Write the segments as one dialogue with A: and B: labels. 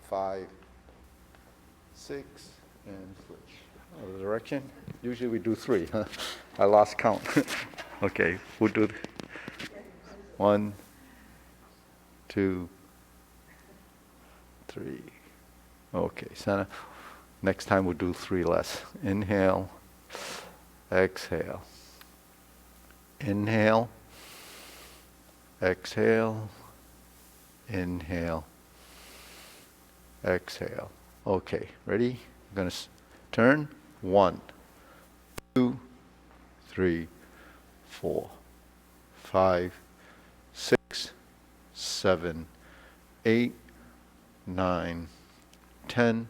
A: 5, 6, and switch. Oh, direction? Usually we do 3, huh? I lost count. Okay, we'll do 1, 2, 3. Okay, center. Next time we'll do 3 less. Inhale, exhale. Inhale, exhale, inhale, exhale. Okay, ready? I'm going to turn. 1, 2, 3, 4, 5, 6, 7, 8, 9, 10.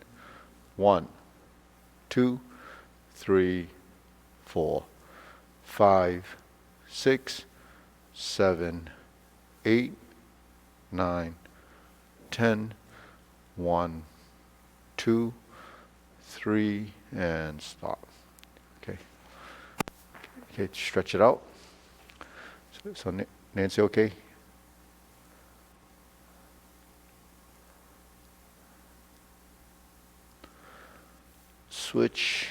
A: 1, 2, 3, 4, 5, 6, 7, 8, 9, 10. 1, 2, 3, and stop. Okay. Okay, stretch it out. So Nancy, okay? Switch.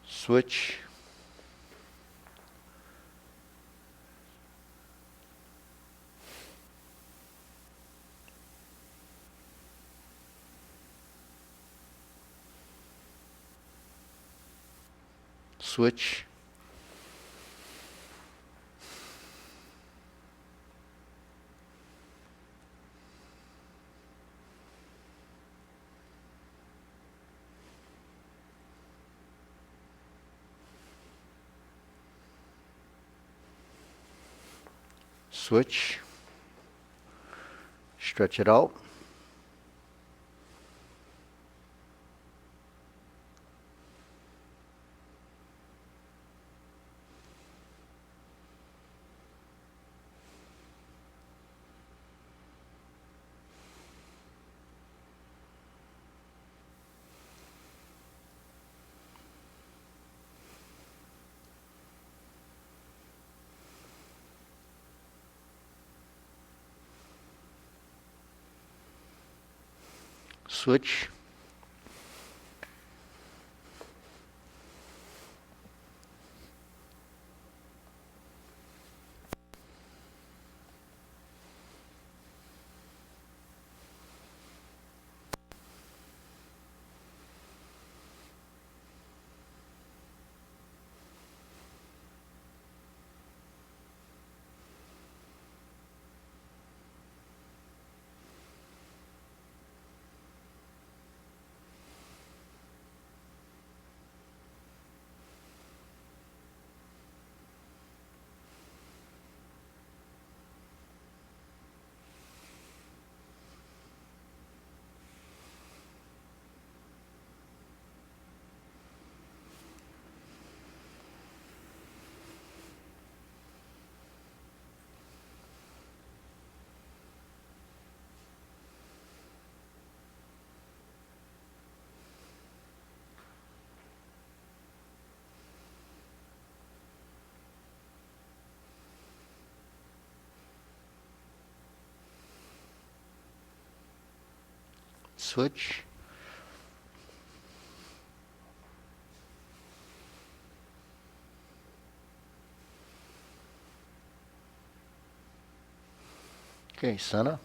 A: Switch. Switch. Switch. Stretch it out. Switch. Switch. Okay, center.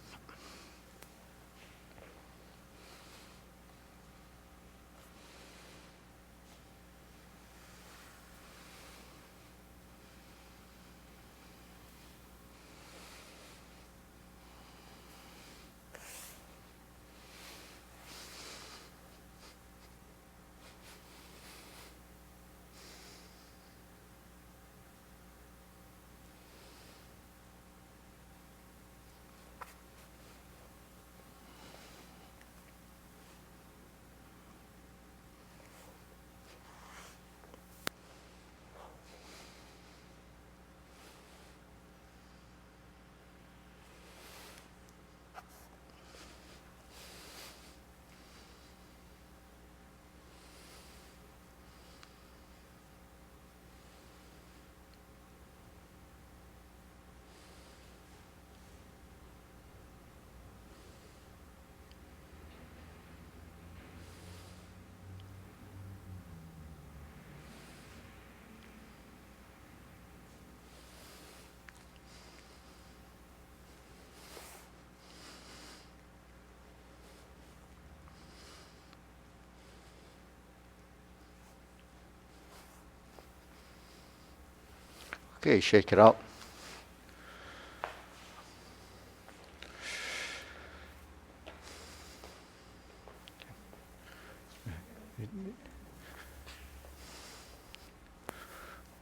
A: Okay, shake it out.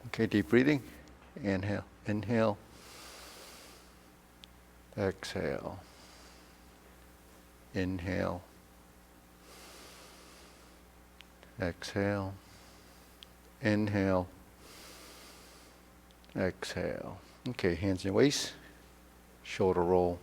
A: Okay, deep breathing. Inhale, inhale. Exhale. Inhale. Exhale. Inhale. Exhale. Okay, hands in your waist. Shoulder roll.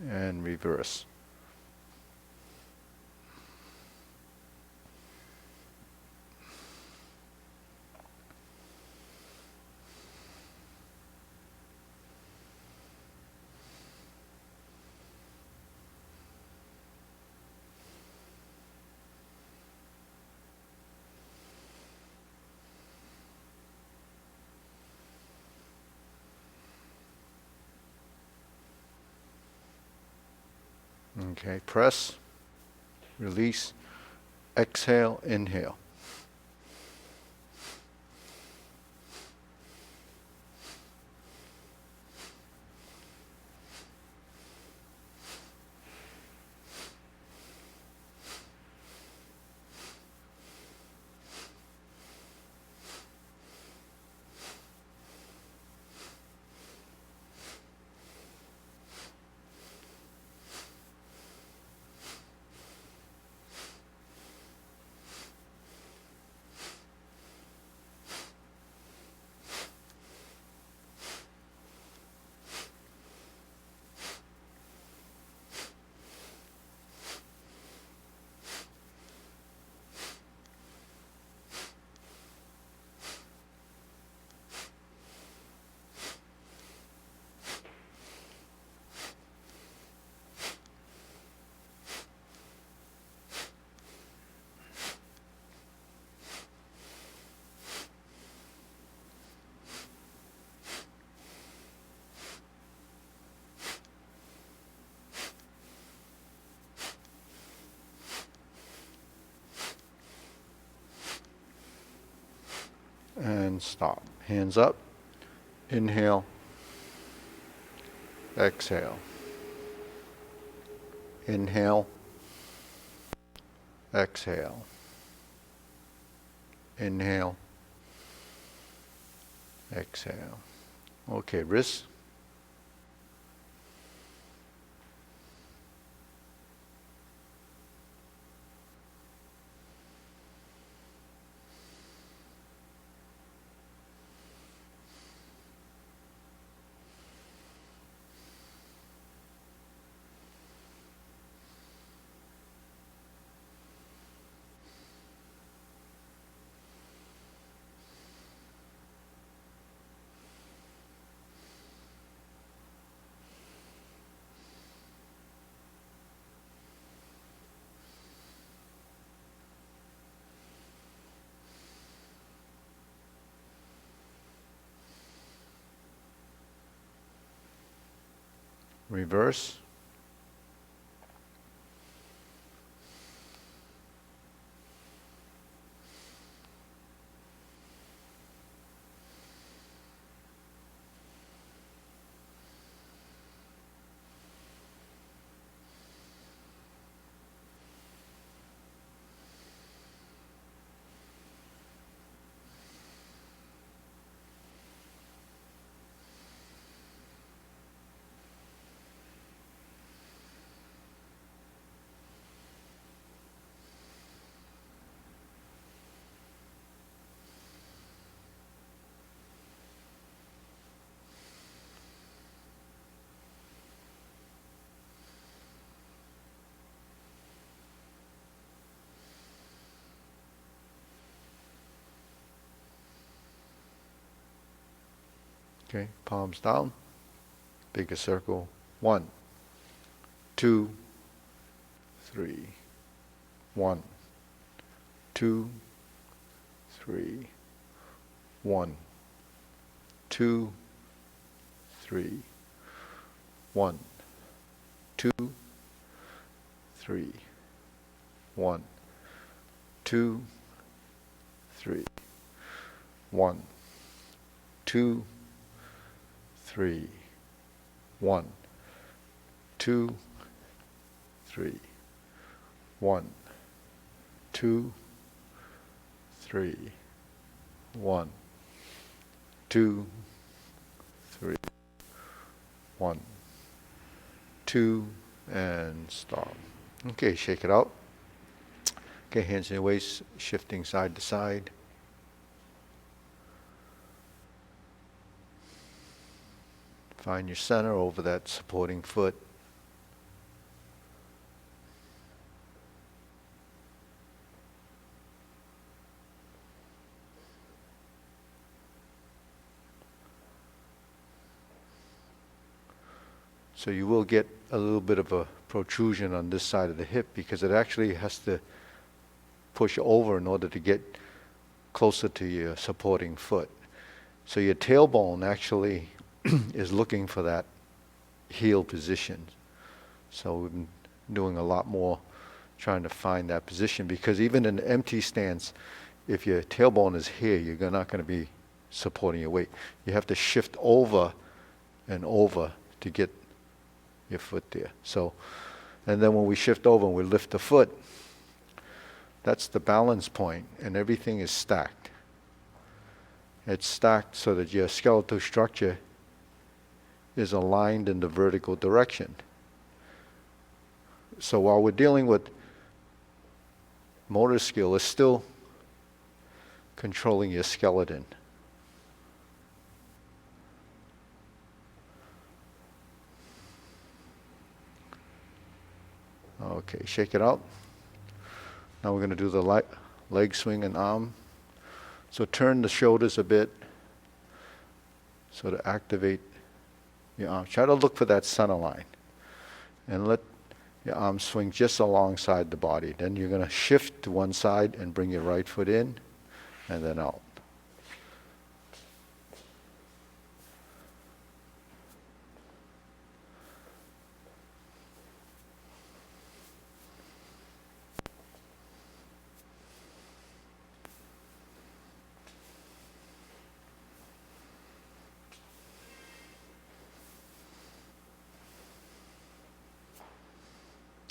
A: And reverse. Okay, press, release, exhale, inhale. And stop. Hands up. Inhale. Exhale. Inhale. Exhale. Inhale. Exhale. Okay, wrists. Reverse. Okay, palms down. Bigger circle. 1, 2, 3. 1, 2, 3. 1, 2, 3. 1, 2, 3. 1, 2, 3. 1, 2, 3. 1, 2, 3. 1, 2, 3. 1, 2, 3. 1, 2, and stop. Okay, shake it out. Okay, hands in your waist, shifting side to side. Find your center over that supporting foot. So you will get a little bit of a protrusion on this side of the hip because it actually has to push over in order to get closer to your supporting foot. So your tailbone actually is looking for that heel position. So we've been doing a lot more trying to find that position, because even in an empty stance, if your tailbone is here, you're not going to be supporting your weight. You have to shift over and over to get your foot there. So, and then when we shift over and we lift the foot, that's the balance point, and everything is stacked. It's stacked so that your skeletal structure is aligned in the vertical direction. So while we're dealing with motor skill, it's still controlling your skeleton. Okay, shake it out. Now we're going to do the leg swing and arm. So turn the shoulders a bit so to activate your arm. Try to look for that center line and let your arm swing just alongside the body. Then you're going to shift to one side and bring your right foot in and then out.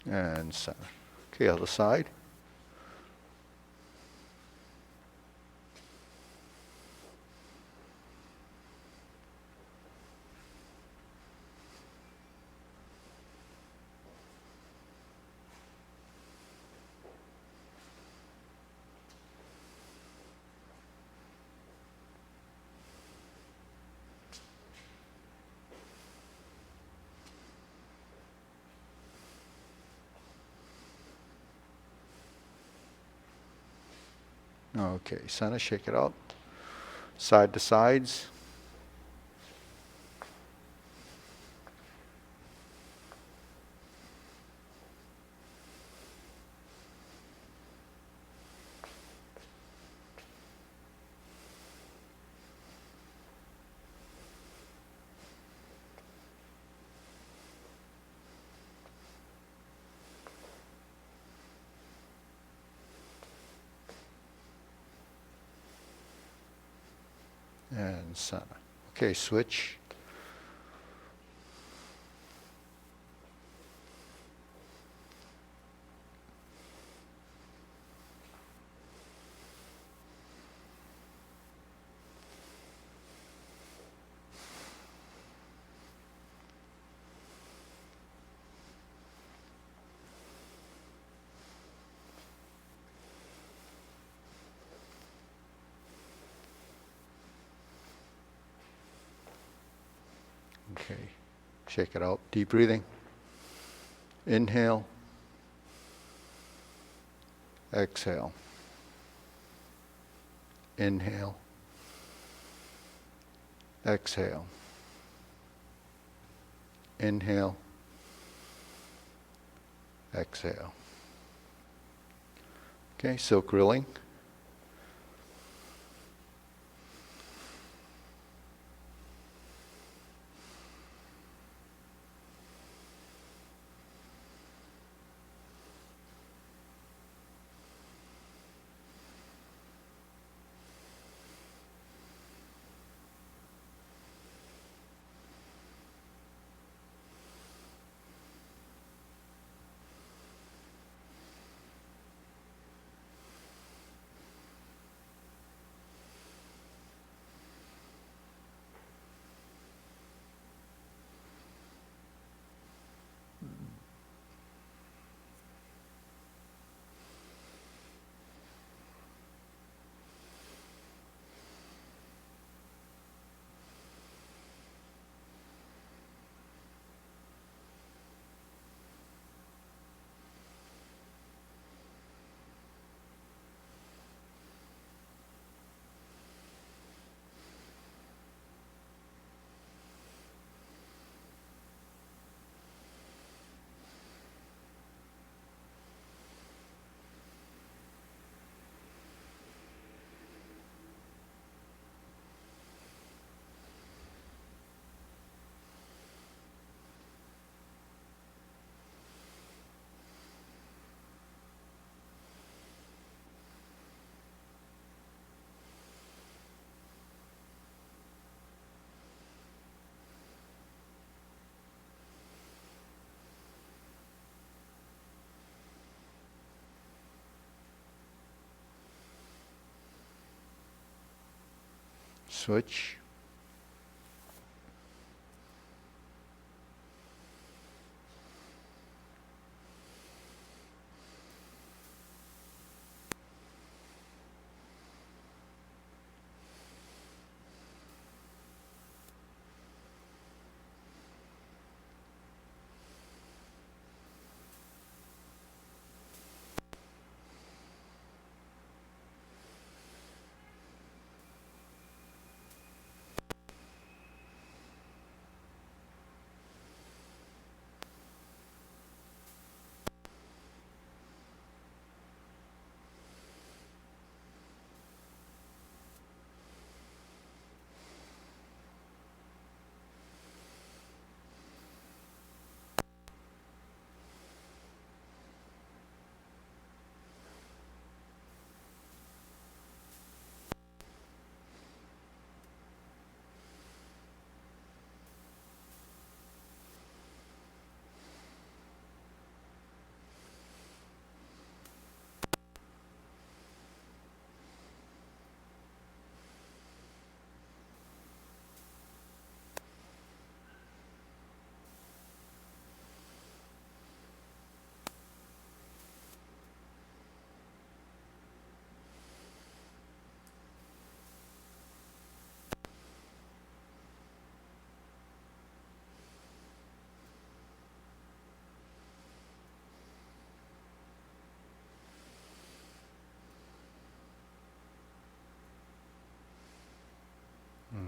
A: And center. Okay, other side. Okay, center, shake it out. Side to sides. And center. Okay, switch. Okay, shake it out. Deep breathing. Inhale. Exhale. Inhale. Exhale. Inhale. Exhale. Okay, silk rilling. Switch.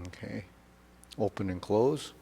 A: Okay. Open and close.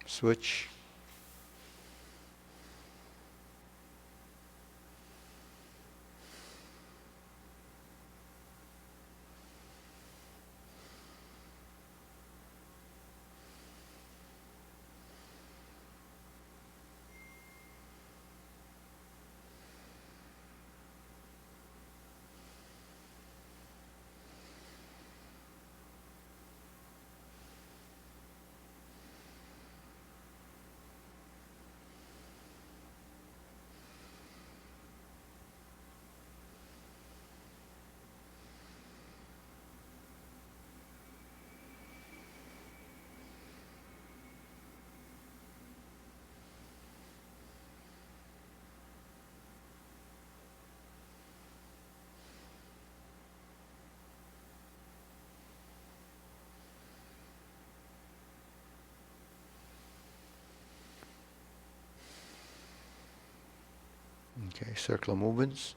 A: Switch. Okay, circular movements.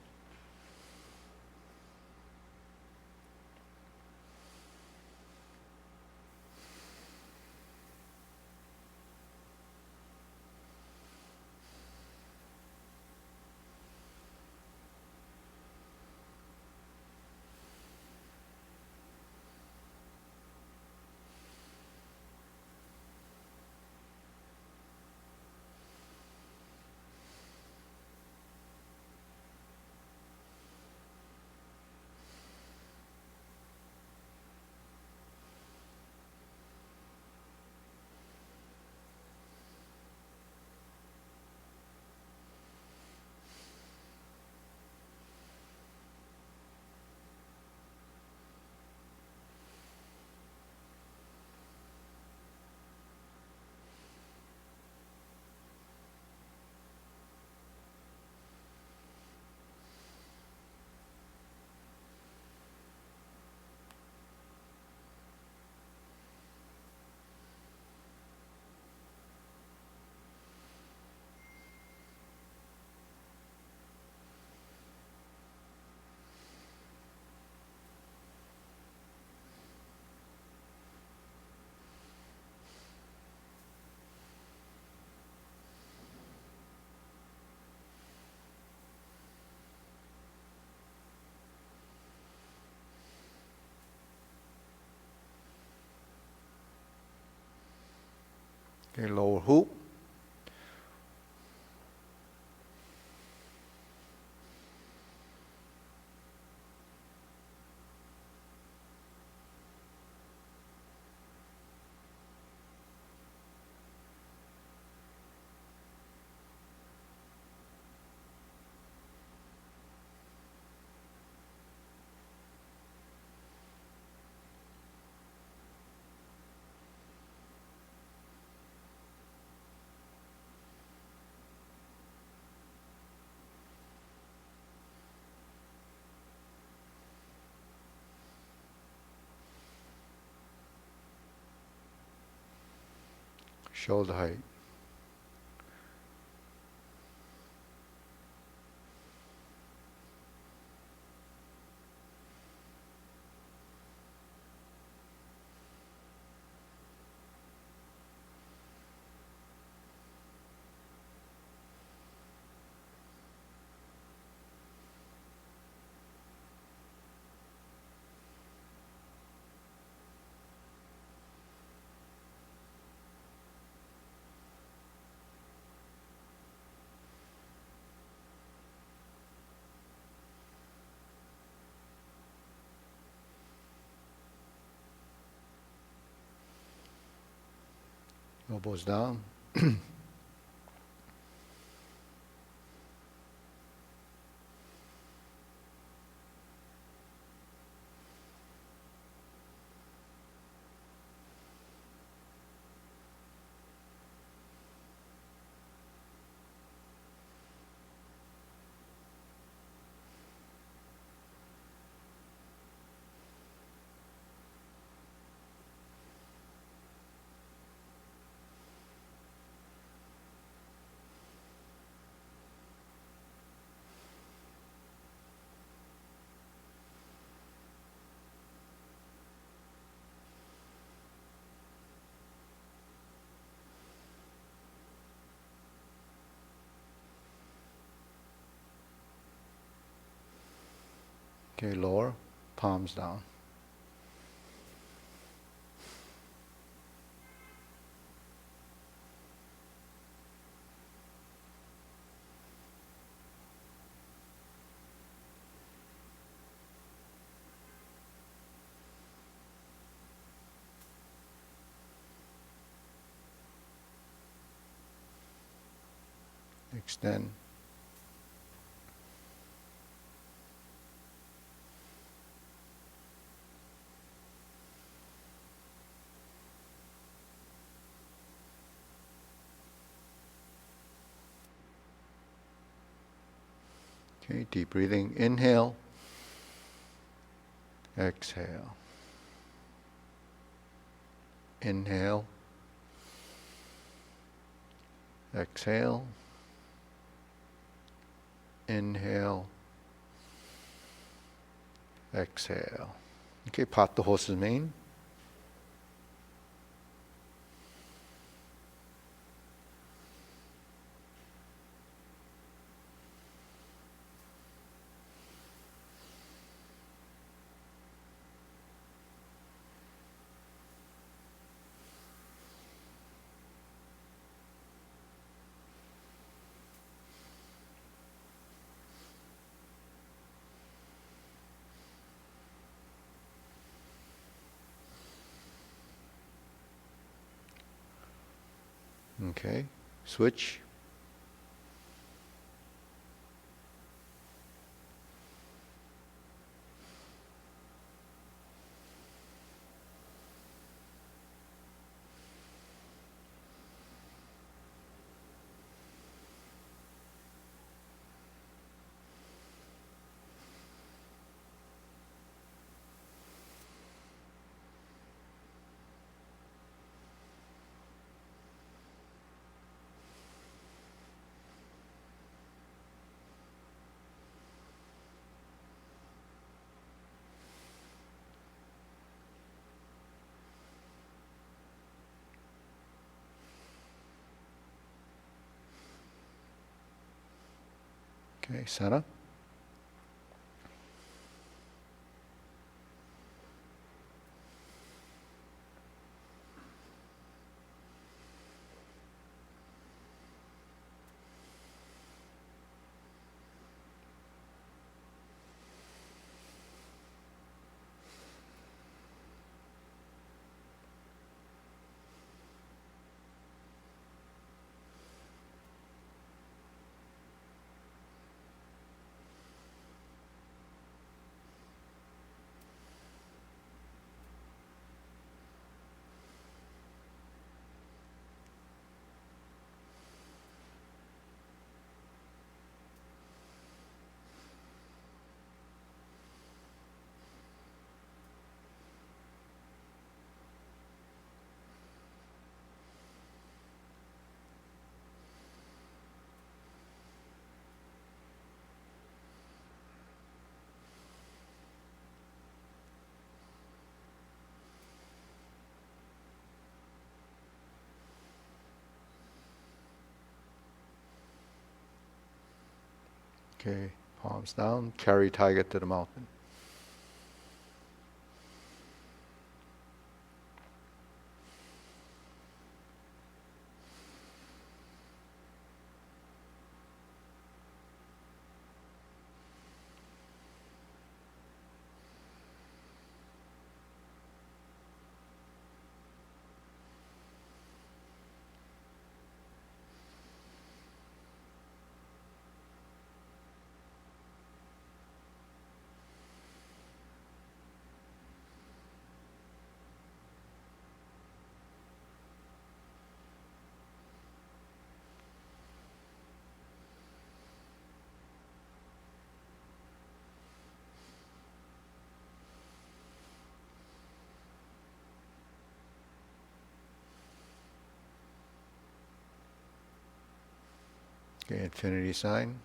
A: Okay, lower hoop. Shoulder height. Elbows down. Okay, lower, palms down. Extend. Okay, deep breathing. Inhale. Exhale. Inhale. Exhale. Inhale. Exhale. Okay, part the horse's mane. Okay, switch. Okay, center. Okay, palms down, carry tiger to the mountain. Okay, infinity sign.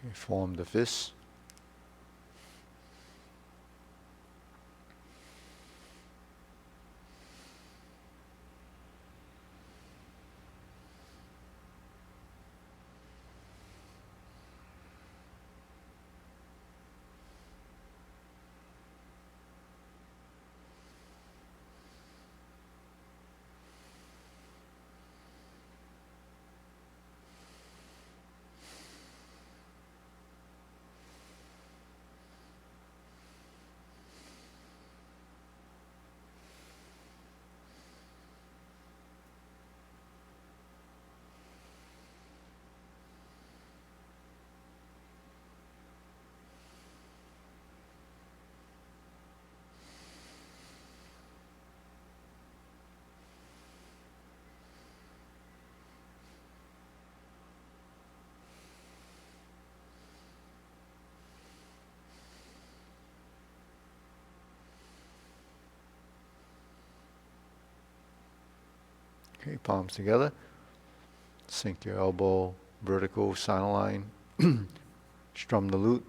A: Okay, form the fist. Okay, palms together. Sink your elbow vertical, center line. Strum the lute.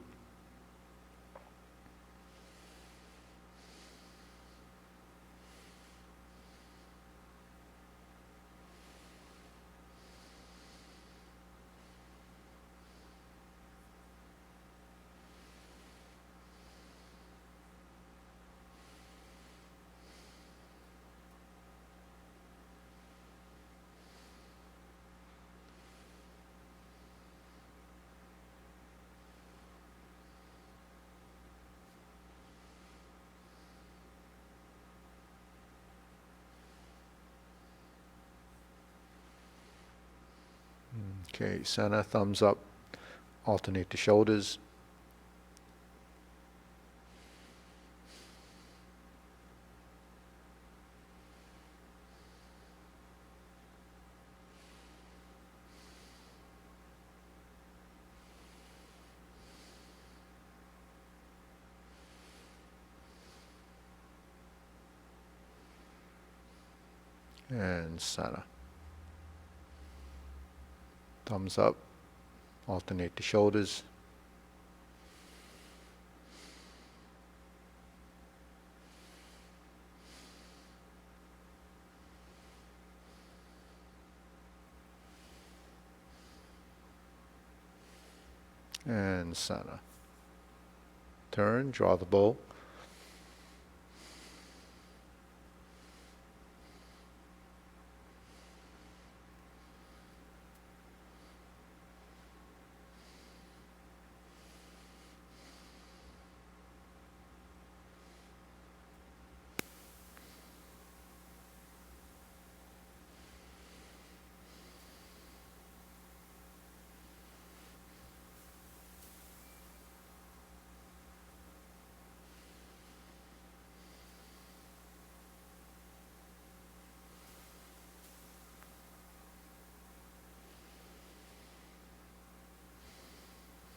A: Okay, center, thumbs up. Alternate the shoulders. And center. Thumbs up. Alternate the shoulders. And center. Turn, draw the bow.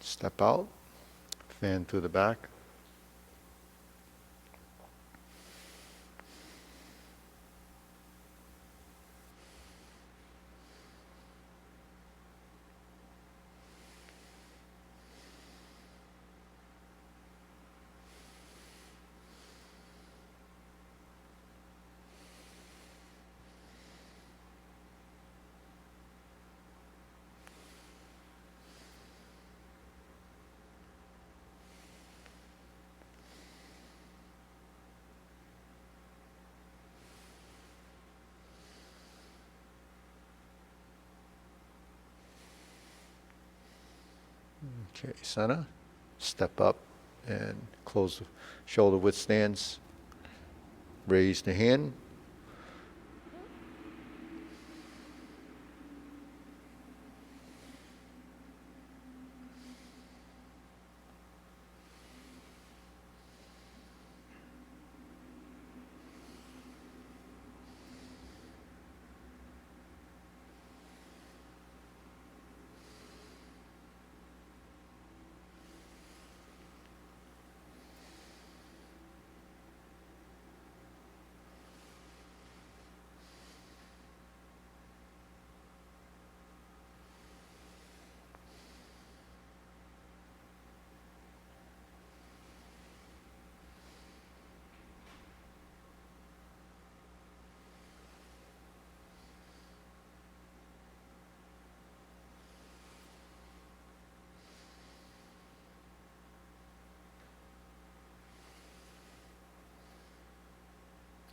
A: Step out, fan through the back. Okay, center, step up and close the shoulder width stance, raise the hand.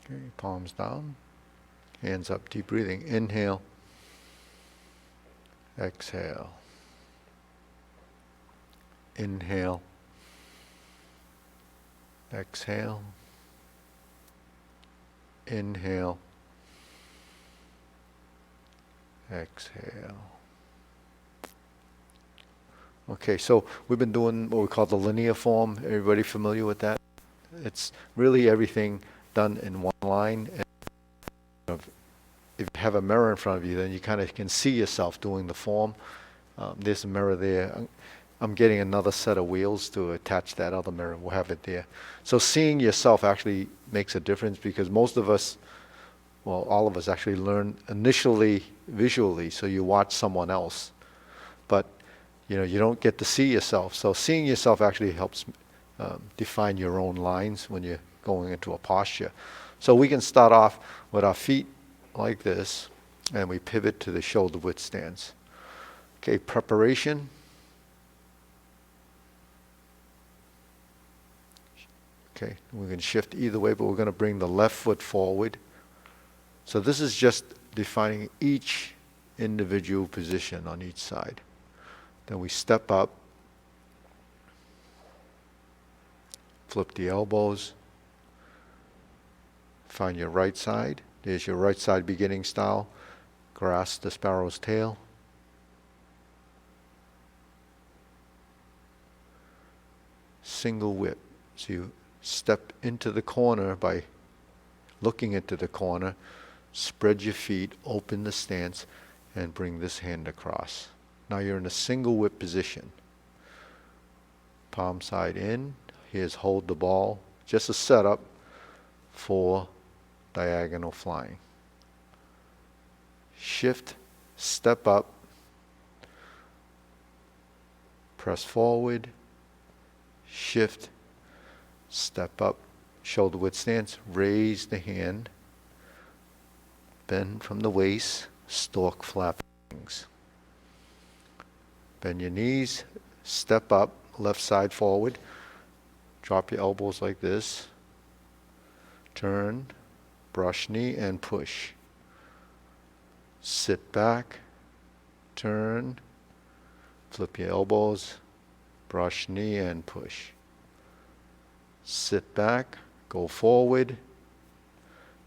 A: Okay, palms down, hands up, deep breathing. Inhale, exhale. Inhale, exhale. Inhale, exhale. Okay, so we've been doing what we call the linear form. Everybody familiar with that? It's really everything done in one line. And if you have a mirror in front of you, then you kind of can see yourself doing the form. There's a mirror there. I'm getting another set of wheels to attach that other mirror. We'll have it there. So seeing yourself actually makes a difference, because most of us, well, all of us actually learn initially visually, so you watch someone else. But you don't get to see yourself. So seeing yourself actually helps define your own lines when you're going into a posture. So we can start off with our feet like this, and we pivot to the shoulder width stance. Okay, preparation. Okay, we can shift either way, but we're going to bring the left foot forward. So this is just defining each individual position on each side. Then we step up, flip the elbows, find your right side. There's your right side beginning style. Grasp the sparrow's tail. Single whip. So you step into the corner by looking into the corner, spread your feet, open the stance, and bring this hand across. Now you're in a single whip position. Palm side in. Here's hold the ball. Just a setup for diagonal flying. Shift, step up, press forward, shift, step up, shoulder width stance, raise the hand, bend from the waist, stork flap wings. Bend your knees, step up, left side forward, drop your elbows like this, turn, brush knee and push. Sit back, turn, flip your elbows, brush knee and push. Sit back, go forward,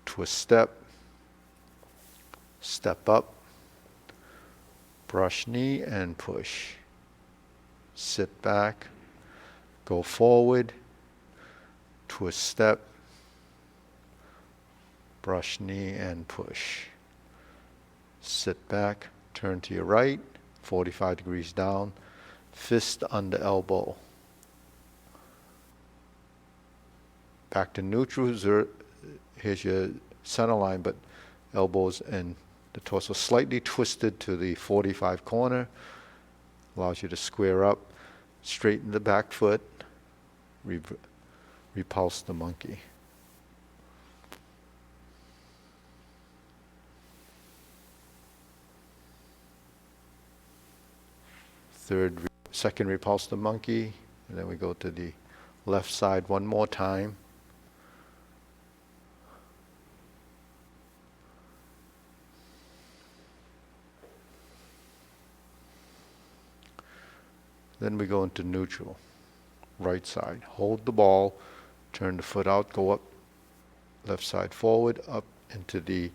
A: twist step, step up, brush knee and push. Sit back, go forward, twist step, brush knee and push. Sit back, turn to your right, 45 degrees down, fist under elbow. Back to neutral. Here's your center line, but elbows and the torso slightly twisted to the 45 corner. Allows you to square up, straighten the back foot, repulse the monkey. Second repulse the monkey, and then we go to the left side one more time. Then we go into neutral, right side. Hold the ball, turn the foot out, go up, left side forward, up into the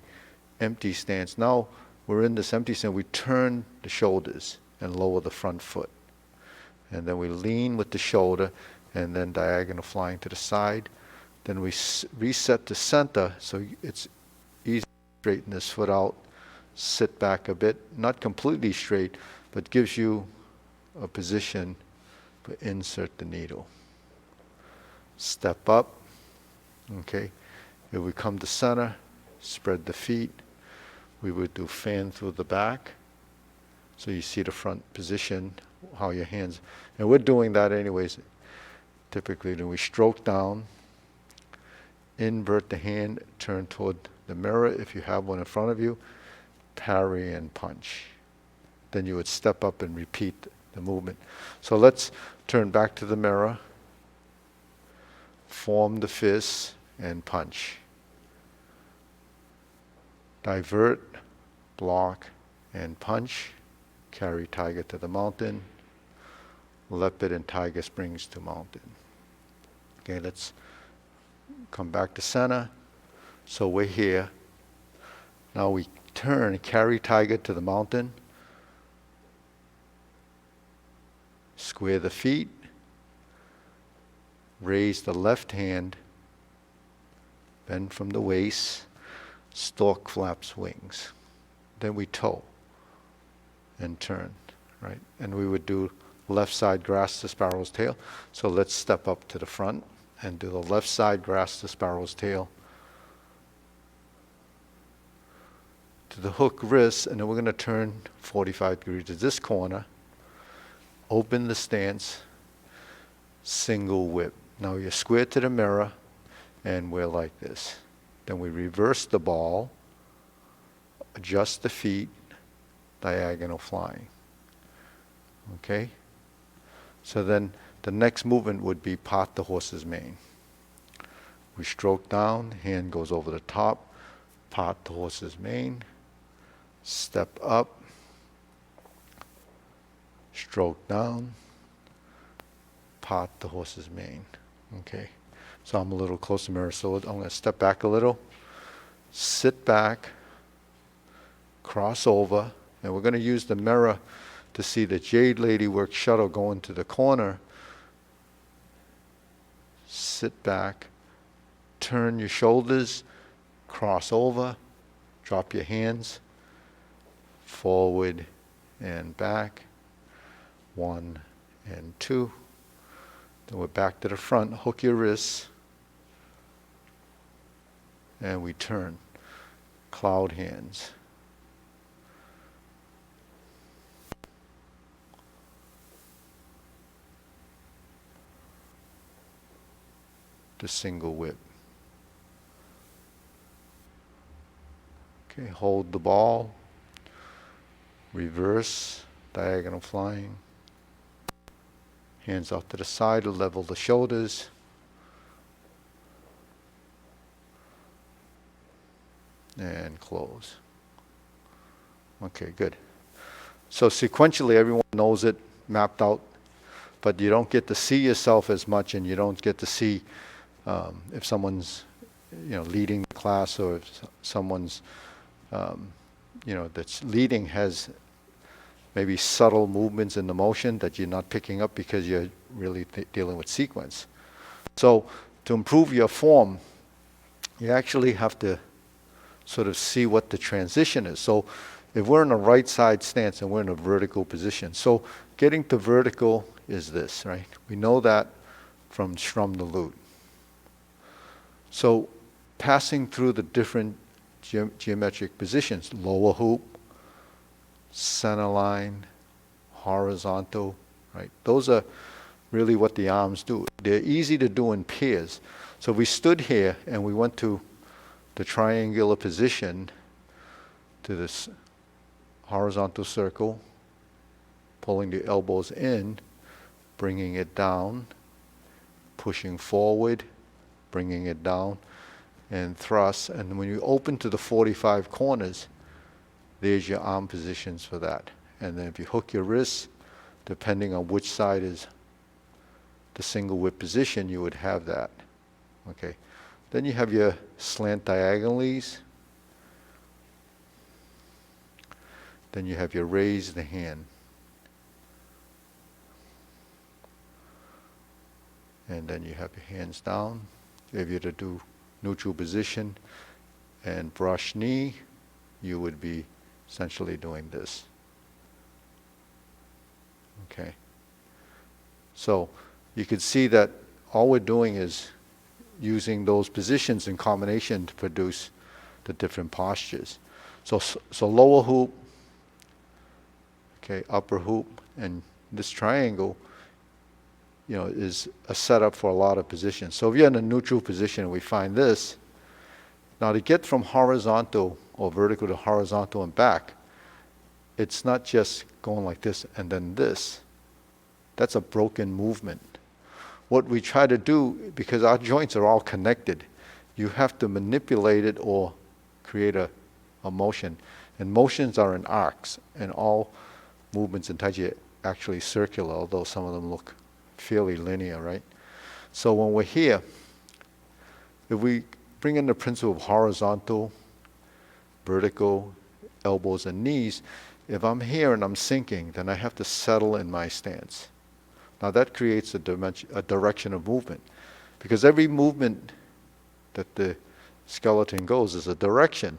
A: empty stance. Now we're in this empty stance, we turn the shoulders and lower the front foot. And then we lean with the shoulder and then diagonal flying to the side. Then we reset to center, so it's easy to straighten this foot out, sit back a bit, not completely straight, but gives you a position to insert the needle. Step up, okay. If we come to center, spread the feet. We would do fan through the back. So you see the front position, how your hands, and we're doing that anyways. Typically, then we stroke down, invert the hand, turn toward the mirror if you have one in front of you, parry and punch. Then you would step up and repeat the movement. So let's turn back to the mirror, form the fist and punch. Divert, block and punch. Carry tiger to the mountain. Leopard and tiger springs to mountain. Okay, let's come back to center. So we're here. Now we turn, carry tiger to the mountain. Square the feet. Raise the left hand. Bend from the waist. Stork flaps wings. Then we toe and turn, right? And we would do left side grasp the sparrow's tail. So let's step up to the front and do the left side grasp the sparrow's tail to the hook wrist, and then we're going to turn 45 degrees to this corner, open the stance, single whip. Now you're square to the mirror and we're like this. Then we reverse the ball, adjust the feet, diagonal flying. Okay? So then the next movement would be part the horse's mane. We stroke down, hand goes over the top, part the horse's mane, step up, stroke down, part the horse's mane. Okay? So I'm a little close to the mirror, so I'm going to step back a little, sit back, cross over, and we're going to use the mirror to see the Jade Lady work shuttle go into the corner. Sit back, turn your shoulders, cross over, drop your hands, forward and back, 1 and 2. Then we're back to the front, hook your wrists, and we turn, cloud hands. To single whip. Okay, hold the ball, reverse, diagonal flying, hands off to the side to level the shoulders, and close. Okay, good. So sequentially everyone knows it, mapped out, but you don't get to see yourself as much, and you don't get to see if someone's leading the class, or if someone's that's leading has maybe subtle movements in the motion that you're not picking up because you're really dealing with sequence. So to improve your form, you actually have to sort of see what the transition is. So if we're in a right side stance and we're in a vertical position, so getting to vertical is this, right? We know that from Strum the Lute. So passing through the different geometric positions, lower hoop, center line, horizontal, right? Those are really what the arms do. They're easy to do in pairs. So we stood here and we went to the triangular position, to this horizontal circle, pulling the elbows in, bringing it down, pushing forward, bringing it down, and thrust. And when you open to the 45 corners, there's your arm positions for that. And then if you hook your wrists, depending on which side is the single whip position, you would have that. Okay. Then you have your slant diagonalies. Then you have your raise the hand. And then you have your hands down. If you're to do neutral position and brush knee, you would be essentially doing this. Okay. So you can see that all we're doing is using those positions in combination to produce the different postures. So lower hoop, okay, upper hoop, and this triangle, you know, is a setup for a lot of positions. So if you're in a neutral position and we find this, now to get from horizontal or vertical to horizontal and back, it's not just going like this and then this. That's a broken movement. What we try to do, because our joints are all connected, you have to manipulate it or create a motion. And motions are in arcs, and all movements in Tai Chi are actually circular, although some of them look fairly linear, right? So when we're here, if we bring in the principle of horizontal, vertical, elbows and knees, if I'm here and I'm sinking, then I have to settle in my stance. Now that creates a direction of movement, because every movement that the skeleton goes is a direction.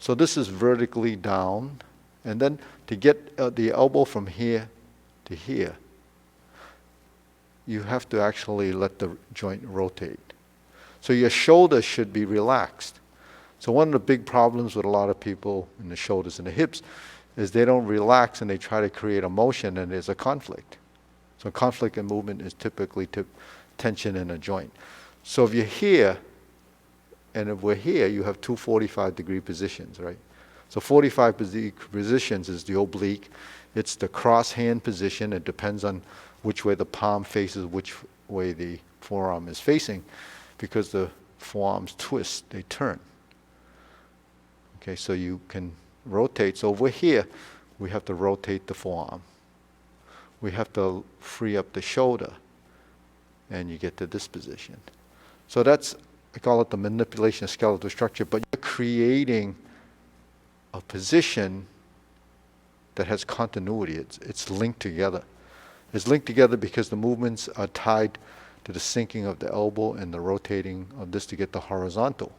A: So this is vertically down, and then to get the elbow from here to here, you have to actually let the joint rotate. So your shoulder should be relaxed. So one of the big problems with a lot of people in the shoulders and the hips is they don't relax and they try to create a motion, and there's a conflict. So conflict in movement is typically tension in a joint. So if you're here, and if we're here, you have two 45-degree positions, right? So 45 positions is the oblique. It's the cross hand position. It depends on which way the palm faces, which way the forearm is facing, because the forearms twist, they turn. Okay, so you can rotate. So over here, we have to rotate the forearm. We have to free up the shoulder, and you get to this position. So that's, I call it the manipulation of skeletal structure, but you're creating a position that has continuity. It's linked together. It's linked together because the movements are tied to the sinking of the elbow and the rotating of this to get the horizontal.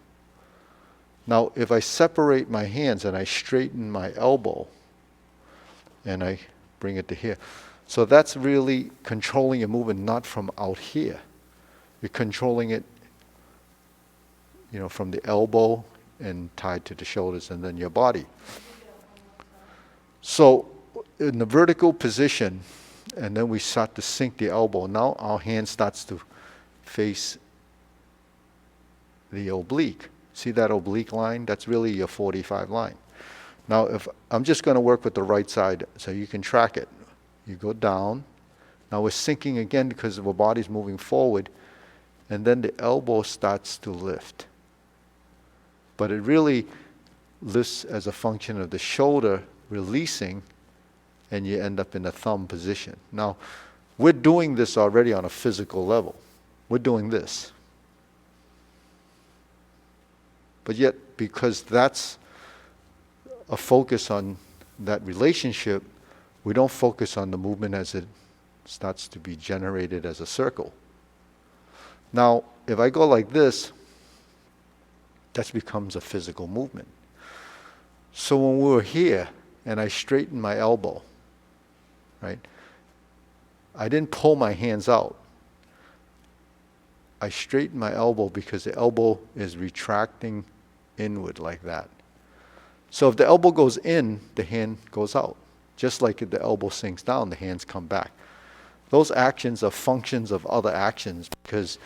A: Now, if I separate my hands and I straighten my elbow and I bring it to here, so that's really controlling your movement, not from out here. You're controlling it, you know, from the elbow and tied to the shoulders and then your body. So in the vertical position, and then we start to sink the elbow. Now our hand starts to face the oblique. See that oblique line? That's really your 45 line. Now if I'm just going to work with the right side so you can track it. You go down. Now we're sinking again because our body's moving forward, and then the elbow starts to lift. But it really lifts as a function of the shoulder releasing, and you end up in a thumb position. Now, we're doing this already on a physical level. We're doing this. But yet, because that's a focus on that relationship, we don't focus on the movement as it starts to be generated as a circle. Now, if I go like this, that becomes a physical movement. So when we were here, and I straighten my elbow, right? I didn't pull my hands out. I straightened my elbow because the elbow is retracting inward like that. So if the elbow goes in, the hand goes out. Just like if the elbow sinks down, the hands come back. Those actions are functions of other actions, because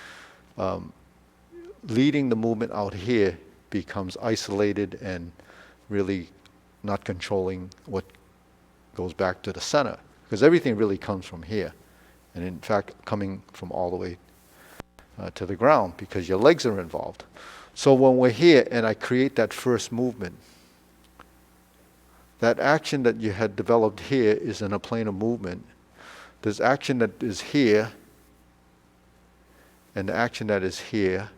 A: leading the movement out here becomes isolated and really not controlling what goes back to the center, because everything really comes from here, and in fact coming from all the way to the ground, because your legs are involved. So when we're here and I create that first movement, that action that you had developed here is in a plane of movement. There's action that is here, and the action that is here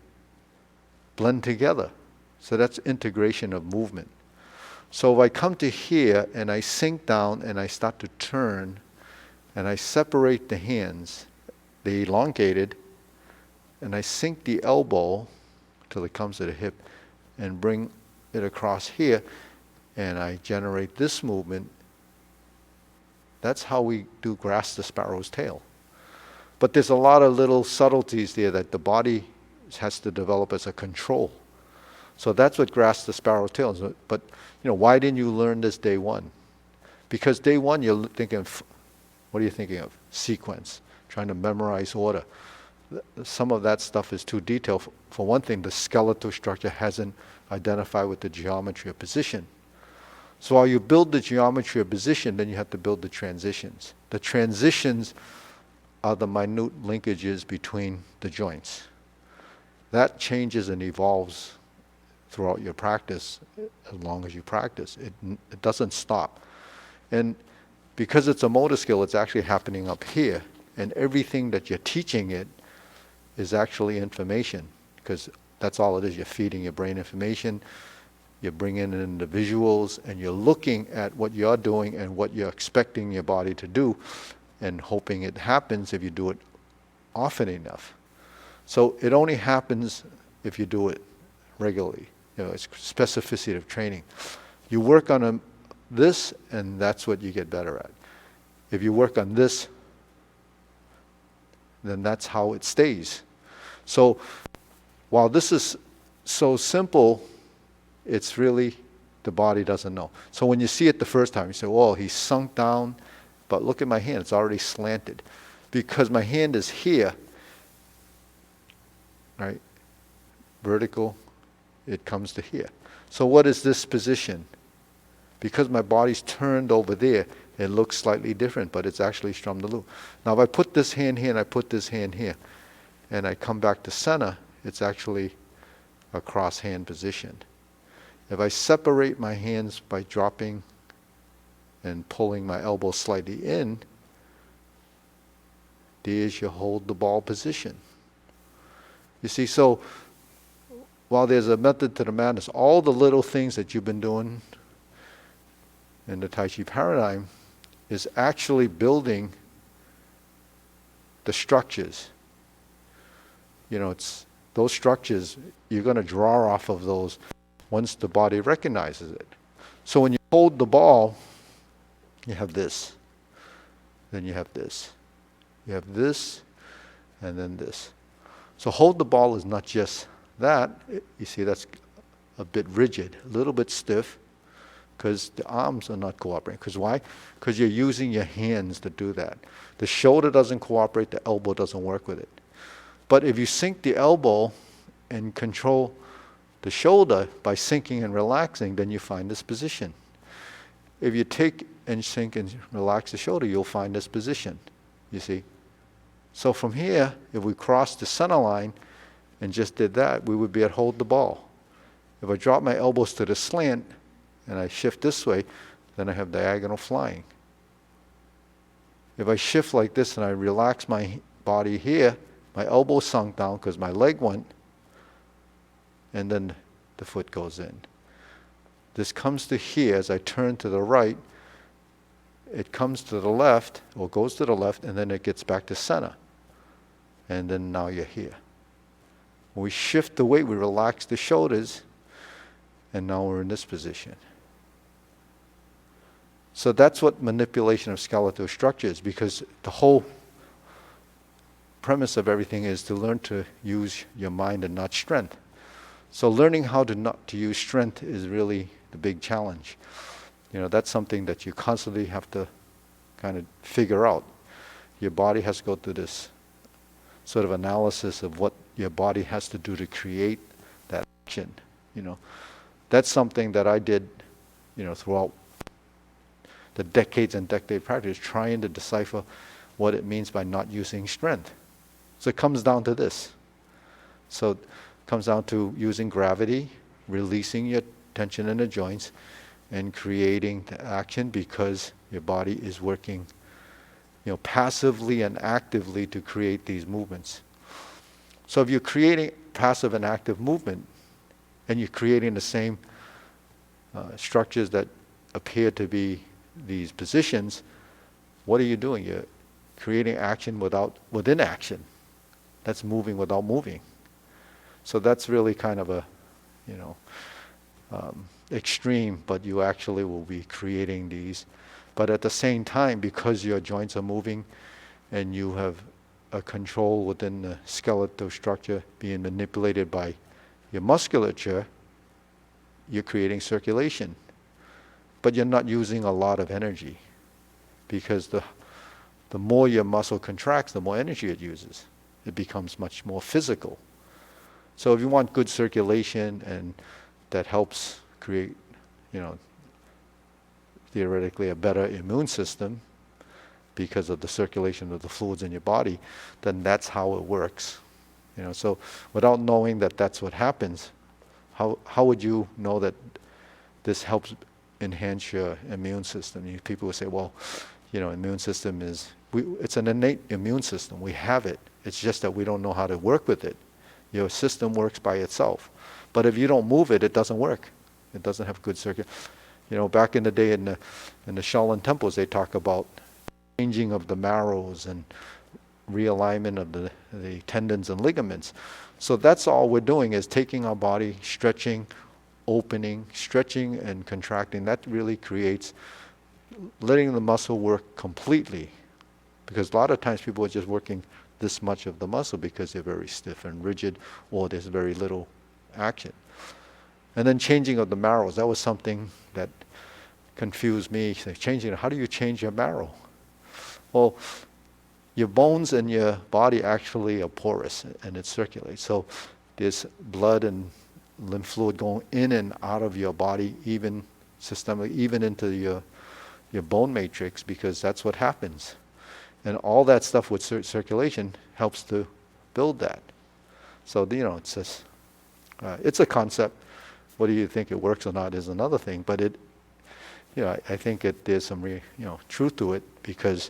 A: blend together. So that's integration of movement. So if I come to here and I sink down and I start to turn and I separate the hands, they elongated, and I sink the elbow till it comes to the hip and bring it across here, and I generate this movement. That's how we do grasp the sparrow's tail. But there's a lot of little subtleties there that the body has to develop as a control. So that's what grasp the sparrow's tail is. But why didn't you learn this day one? Because day one you're thinking of, what are you thinking of? Sequence, trying to memorize order. Some of that stuff is too detailed. For one thing, the skeletal structure hasn't identified with the geometry of position. So while you build the geometry of position, then you have to build the transitions. The transitions are the minute linkages between the joints. That changes and evolves throughout your practice as long as you practice. It doesn't stop. And because it's a motor skill, it's actually happening up here. And everything that you're teaching it is actually information, because that's all it is. You're feeding your brain information. You're bringing in the visuals, and you're looking at what you're doing and what you're expecting your body to do, and hoping it happens if you do it often enough. So it only happens if you do it regularly. It's specificity of training. You work on this, and that's what you get better at. If you work on this, then that's how it stays. So while this is so simple, it's really the body doesn't know. So when you see it the first time, you say, "Oh, he's sunk down," but look at my hand; it's already slanted, because my hand is here, right? Vertical, it comes to here. So what is this position? Because my body's turned over there, it looks slightly different, but it's actually strum the loop. Now if I put this hand here and I put this hand here, and I come back to center, it's actually a cross hand position. If I separate my hands by dropping and pulling my elbow slightly in, there's your hold the ball position. You see, so while there's a method to the madness, all the little things that you've been doing in the Tai Chi paradigm is actually building the structures. It's those structures, you're going to draw off of those once the body recognizes it. So when you hold the ball, you have this, then you have this. You have this, and then this. So hold the ball is not just that. You see, that's a bit rigid, a little bit stiff, because the arms are not cooperating. Because why? Because you're using your hands to do that. The shoulder doesn't cooperate, the elbow doesn't work with it. But if you sink the elbow and control the shoulder by sinking and relaxing, then you find this position. If you take and sink and relax the shoulder, you'll find this position, you see. So from here, if we cross the center line and just did that, we would be at hold the ball. If I drop my elbows to the slant and I shift this way, then I have diagonal flying. If I shift like this and I relax my body here, my elbow sunk down because my leg went, and then the foot goes in. This comes to here. As I turn to the right, it comes to the left, or goes to the left, and then it gets back to center. And then now you're here. When we shift the weight, we relax the shoulders, and now we're in this position. So that's what manipulation of skeletal structure is, because the whole premise of everything is to learn to use your mind and not strength. So learning how to not to use strength is really the big challenge. That's something that you constantly have to kind of figure out. Your body has to go through this sort of analysis of what your body has to do to create that action. That's something that I did, throughout the decades and decade practice, trying to decipher what it means by not using strength. So it comes down to this. So it comes down to using gravity, releasing your tension in the joints, and creating the action because your body is working, passively and actively to create these movements. So if you're creating passive and active movement, and you're creating the same structures that appear to be these positions, what are you doing? You're creating action within action. That's moving without moving. So that's really kind of a, extreme, but you actually will be creating these. But at the same time, because your joints are moving and you have a control within the skeletal structure being manipulated by your musculature, you're creating circulation. But you're not using a lot of energy because the more your muscle contracts, the more energy it uses. It becomes much more physical. So if you want good circulation, and that helps create, theoretically a better immune system because of the circulation of the fluids in your body, then that's how it works. So without knowing that that's what happens, how would you know that this helps enhance your immune system? People will say, well, immune system it's an innate immune system. We have it. It's just that we don't know how to work with it. Your system works by itself. But if you don't move it, it doesn't work. It doesn't have good circulation. Back in the day in the Shaolin temples, they talk about changing of the marrows and realignment of the tendons and ligaments. So that's all we're doing, is taking our body, stretching, opening, stretching and contracting. That really creates letting the muscle work completely. Because a lot of times people are just working this much of the muscle because they're very stiff and rigid, or there's very little action. And then changing of the marrows, that was something that confused me. How do you change your marrow? Well, your bones and your body actually are porous and it circulates. So there's blood and lymph fluid going in and out of your body, even systemically, even into your bone matrix, because that's what happens. And all that stuff with circulation helps to build that. So, it's a concept. Whether you think it works or not is another thing. But I think there's some truth to it, because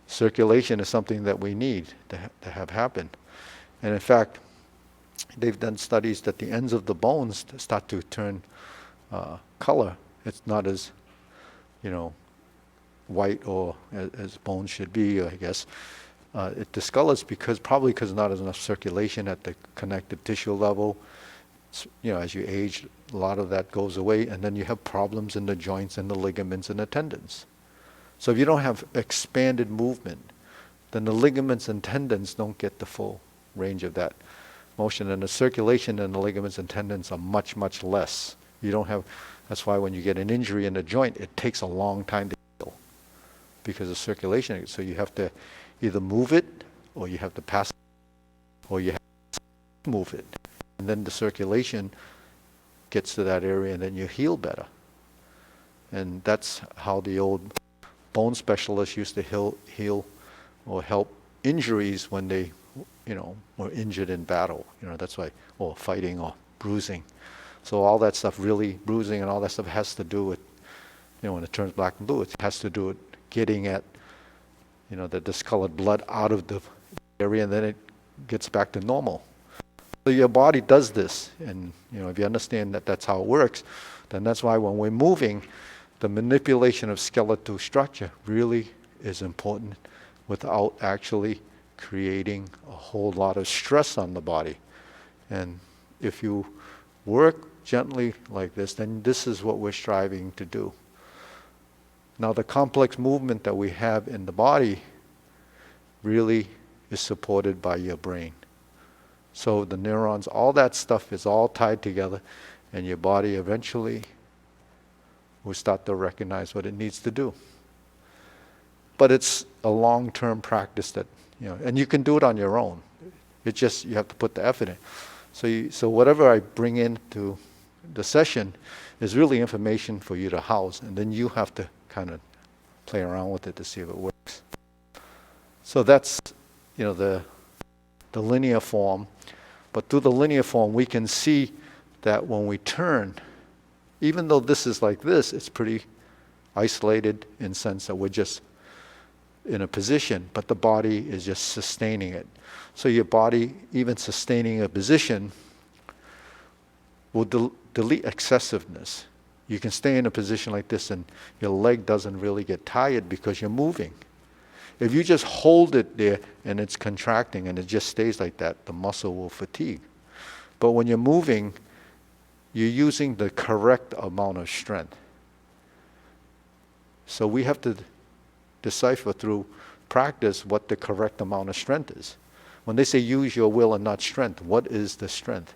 A: circulation is something that we need to have happen. And in fact, they've done studies that the ends of the bones start to turn color. It's not as, white or as bones should be, I guess. It discolors probably because not as enough circulation at the connective tissue level. As you age, a lot of that goes away, and then you have problems in the joints and the ligaments and the tendons. So if you don't have expanded movement, then the ligaments and tendons don't get the full range of that motion, and the circulation in the ligaments and tendons are much, much less. That's why when you get an injury in the joint, it takes a long time to heal because of circulation. So you have to either move it, or you have to pass it, or you have to move it. And then the circulation gets to that area, and then you heal better. And that's how the old bone specialists used to heal or help injuries when they, were injured in battle. That's why, or fighting or bruising. So all that stuff, really, bruising and all that stuff has to do with, when it turns black and blue, it has to do with getting at, the discolored blood out of the area, and then it gets back to normal. So your body does this, and if you understand that that's how it works, then that's why when we're moving, the manipulation of skeletal structure really is important without actually creating a whole lot of stress on the body. And if you work gently like this, then this is what we're striving to do. Now the complex movement that we have in the body really is supported by your brain. So the neurons, all that stuff is all tied together, and your body eventually will start to recognize what it needs to do. But it's a long-term practice that, and you can do it on your own. It's just you have to put the effort in. So whatever I bring into the session is really information for you to house, and then you have to kind of play around with it to see if it works. So that's, the linear form. But through the linear form, we can see that when we turn, even though this is like this, it's pretty isolated in the sense that we're just in a position, but the body is just sustaining it. So your body, even sustaining a position, will delete excessiveness. You can stay in a position like this and your leg doesn't really get tired because you're moving. If you just hold it there and it's contracting and it just stays like that, the muscle will fatigue. But when you're moving, you're using the correct amount of strength. So we have to decipher through practice what the correct amount of strength is. When they say use your will and not strength, what is the strength?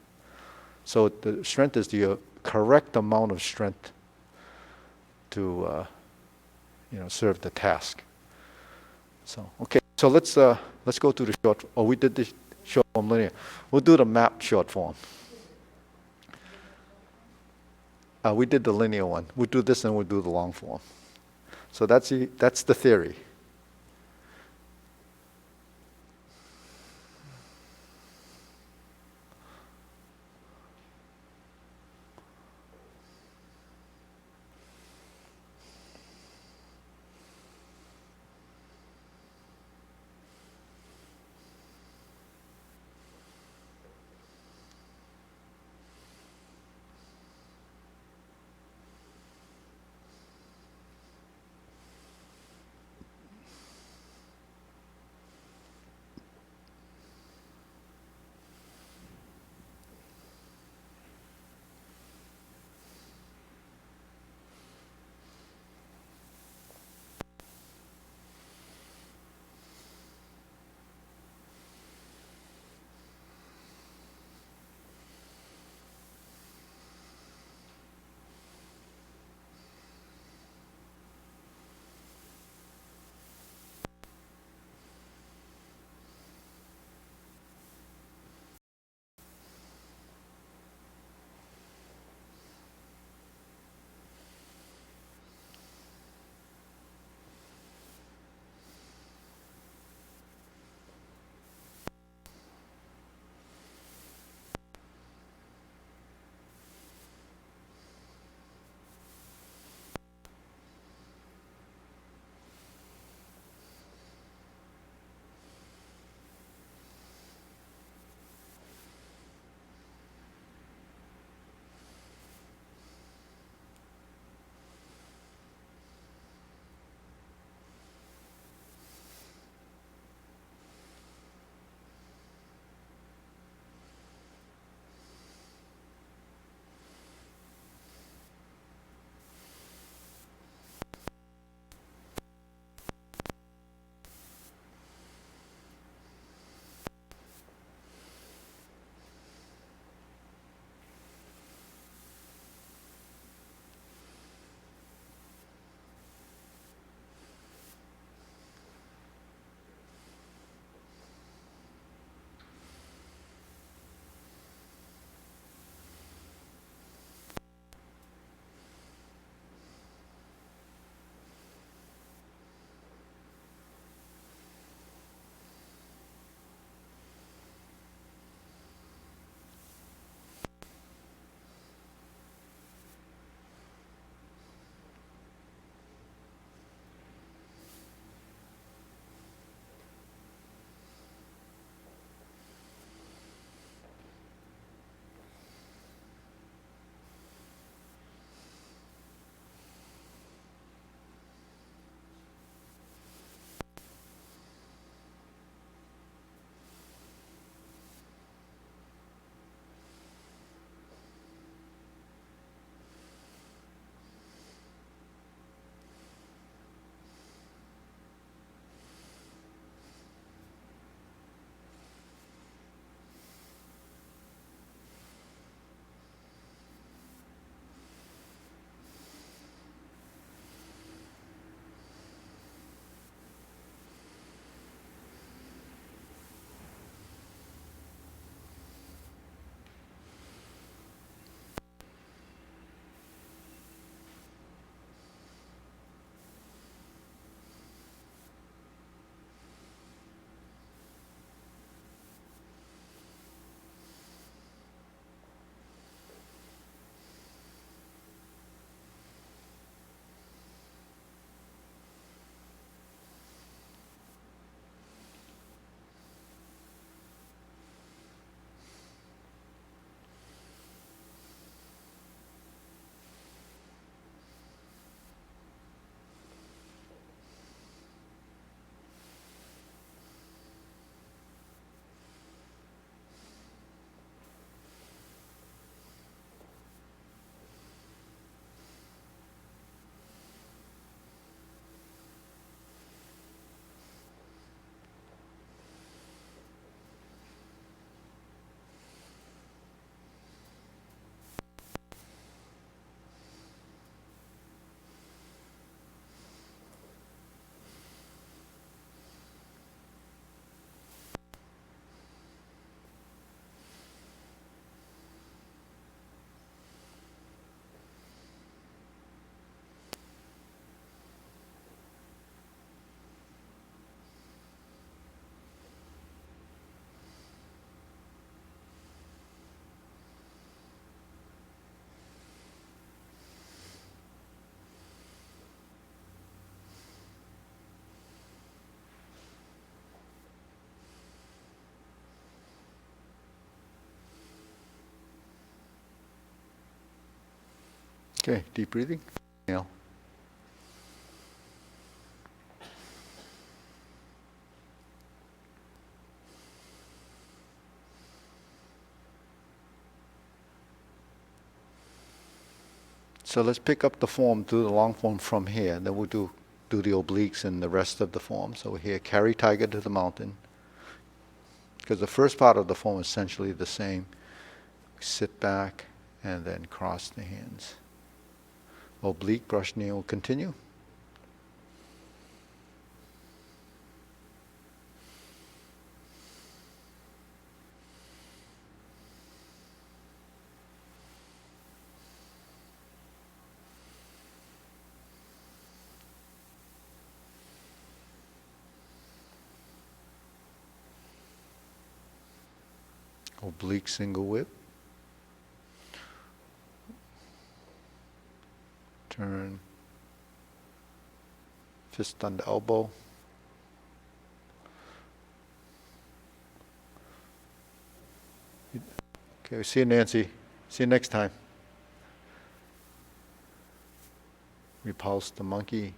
A: So the strength is the correct amount of strength to serve the task. So okay, so let's go to the short. Oh, we did the short form linear. We'll do the map short form. We did the linear one. We'll do this and we'll do the long form. So that's the theory. Okay, deep breathing. Inhale. So let's pick up the form, do the long form from here, and then we'll do the obliques and the rest of the form. So here, carry tiger to the mountain. Because the first part of the form is essentially the same. Sit back and then cross the hands. Oblique, brush knee will continue. Oblique single whip. Turn. Fist on the elbow. Okay, see you, Nancy. See you next time. Repulse the monkey.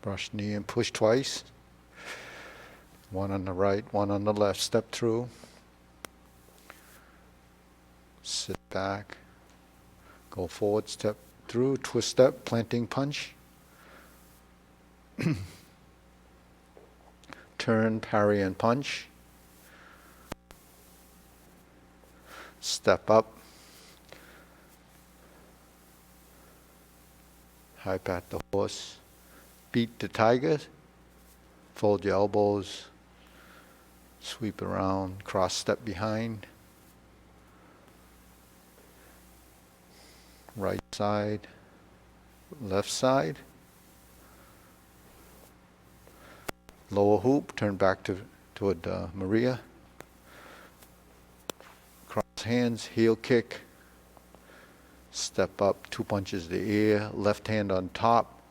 A: Brush knee and push twice. One on the right, one on the left. Step through. Sit back. Go forward, step through, twist step, planting punch. Turn, parry, and punch. Step up. High pat the horse. Beat the tiger. Fold your elbows. Sweep around, cross step behind. right side, left side. Lower hoop, turn back toward Maria. Cross hands, heel kick. Step up, 2 punches to the ear, left hand on top.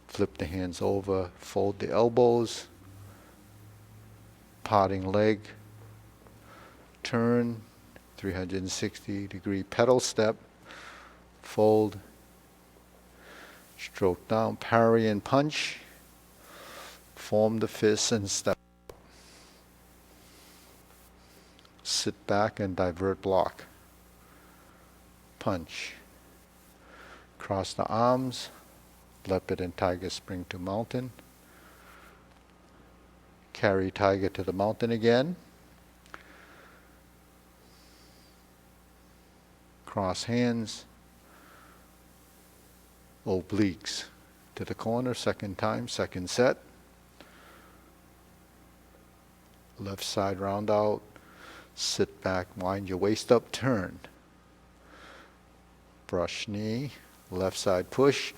A: Flip the hands over, fold the elbows. Parting leg. Turn, 360-degree pedal step. Fold. Stroke down, parry and punch. Form the fists and step. Sit back and divert block. Punch. Cross the arms. Leopard and tiger spring to mountain. Carry tiger to the mountain again. Cross hands. Obliques to the corner, second time, second set. Left side round out. Sit back, wind your waist up, turn. Brush knee, left side push,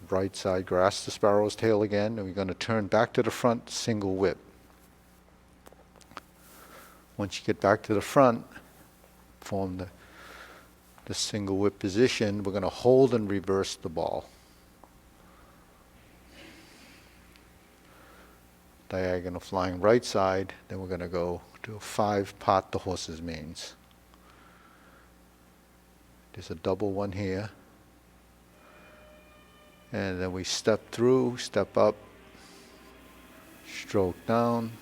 A: right side grasp the sparrow's tail again, and we're going to turn back to the front, single whip. Once you get back to the front, form the single whip position, we're going to hold and reverse the ball. Diagonal flying right side, then we're going to go to 5 part the horse's manes. There's a double one here. And then we step through, step up, stroke down.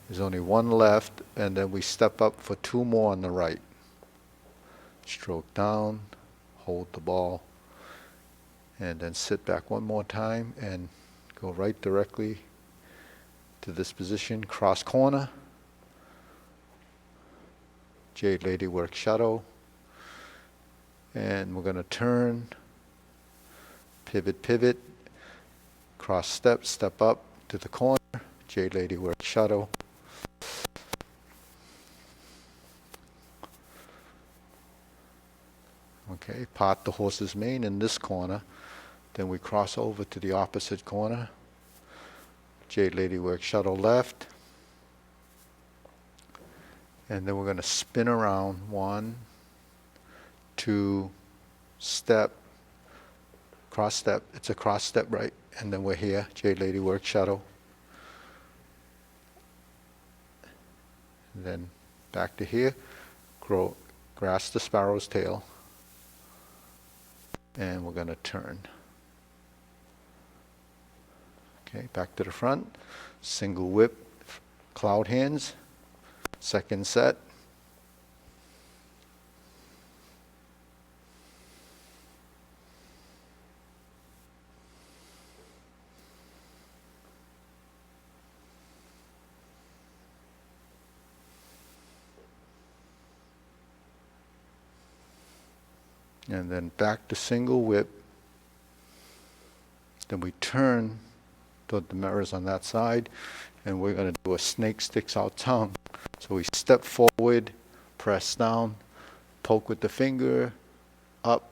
A: There's only one left, and then we step up for 2 more on the right. Stroke down, hold the ball, and then sit back 1 more time and go right directly to this position, cross corner. Jade Lady work shadow. And we're going to turn, pivot, pivot, cross step, step up to the corner, Jade Lady work shadow. Okay, part the horse's mane in this corner. Then we cross over to the opposite corner. Jade Lady work shadow left. And then we're going to spin around 1, 2, step, cross step. It's a cross step, right? And then we're here, Jade Lady work shadow. And then back to here, grasp the sparrow's tail. And we're going to turn. Okay, back to the front, single whip, cloud hands, second set. And then back to single whip. Then we turn toward the mirrors on that side, and we're going to do a snake sticks out tongue. So we step forward, press down, poke with the finger, up,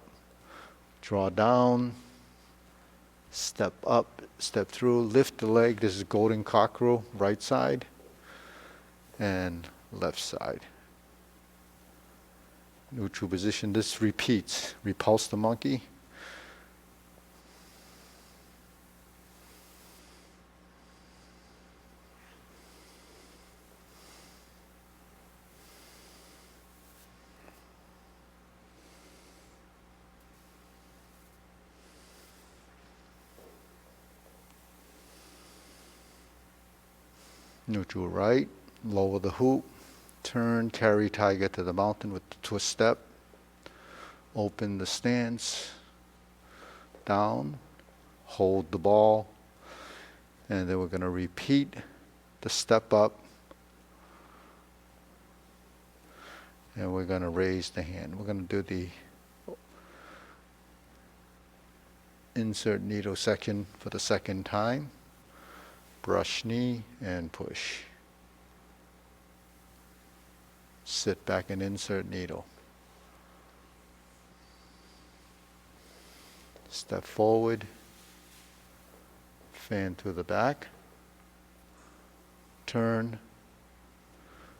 A: draw down, step up, step through, lift the leg. This is golden cockerel, right side, and left side. Neutral position. This repeats. Repulse the monkey. Neutral right, lower the hoop, turn, carry tiger to the mountain with the twist step, open the stance, down, hold the ball, and then we're going to repeat the step up, and we're going to raise the hand. We're going to do the insert needle section for the second time. Brush knee and push. Sit back and insert needle. step forward, fan to the back, turn,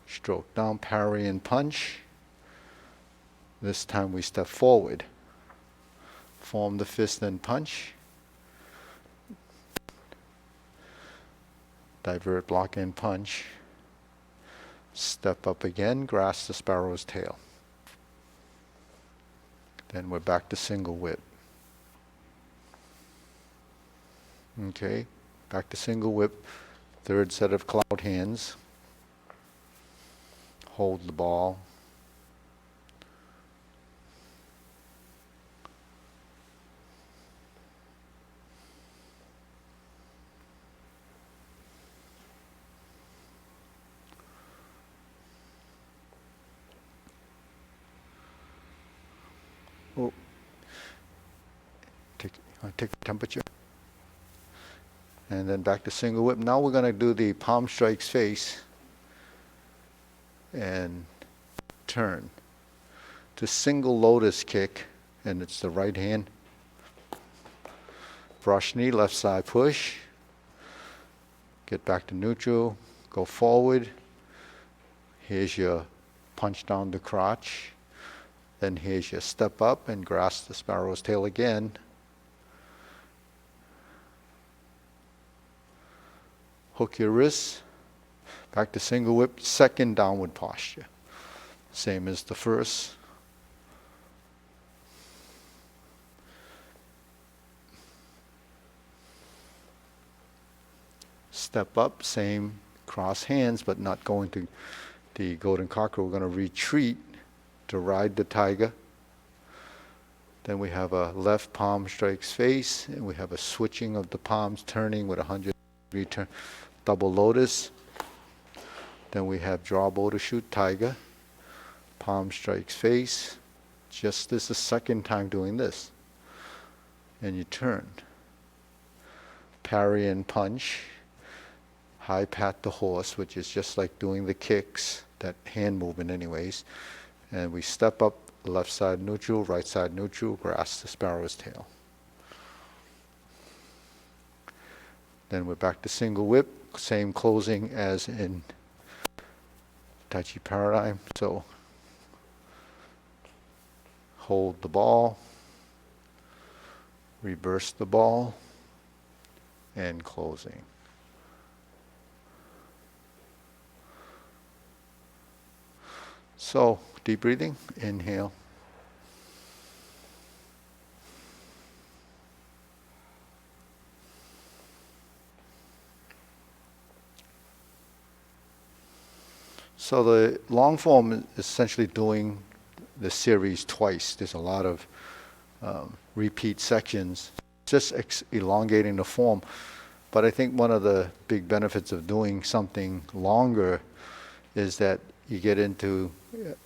A: stroke down, parry and punch. This time we step forward, form the fist and punch, divert, block and punch, step up again, grasp the sparrow's tail. Then we're back to single whip. Okay, back to single whip, third set of cloud hands. Hold the ball. Oh. Take the temperature. And then back to single whip. Now we're going to do the palm strikes face and turn to single lotus kick, and it's the right hand. Brush knee, left side push. Get back to neutral. Go forward. Here's your punch down the crotch. Then here's your step up and grasp the sparrow's tail again. Hook your wrists. Back to single whip, second downward posture. Same as the first. Step up, same, cross hands, but not going to the golden cockerel. We're going to retreat to ride the tiger. Then we have a left palm strikes face, and we have a switching of the palms, turning with a 100-degree turn, double lotus. Then we have draw bow to shoot tiger, palm strikes face. Just this is the second time doing this. And you turn. Parry and punch. High pat the horse, which is just like doing the kicks, that hand movement anyways. And we step up, left side neutral, right side neutral, grasp the sparrow's tail. Then we're back to single whip, same closing as in Tai Chi Paradigm. So hold the ball, reverse the ball, and closing. So deep breathing, inhale. So the long form is essentially doing the series twice. There's a lot of repeat sections, just elongating the form. But I think one of the big benefits of doing something longer is that you get into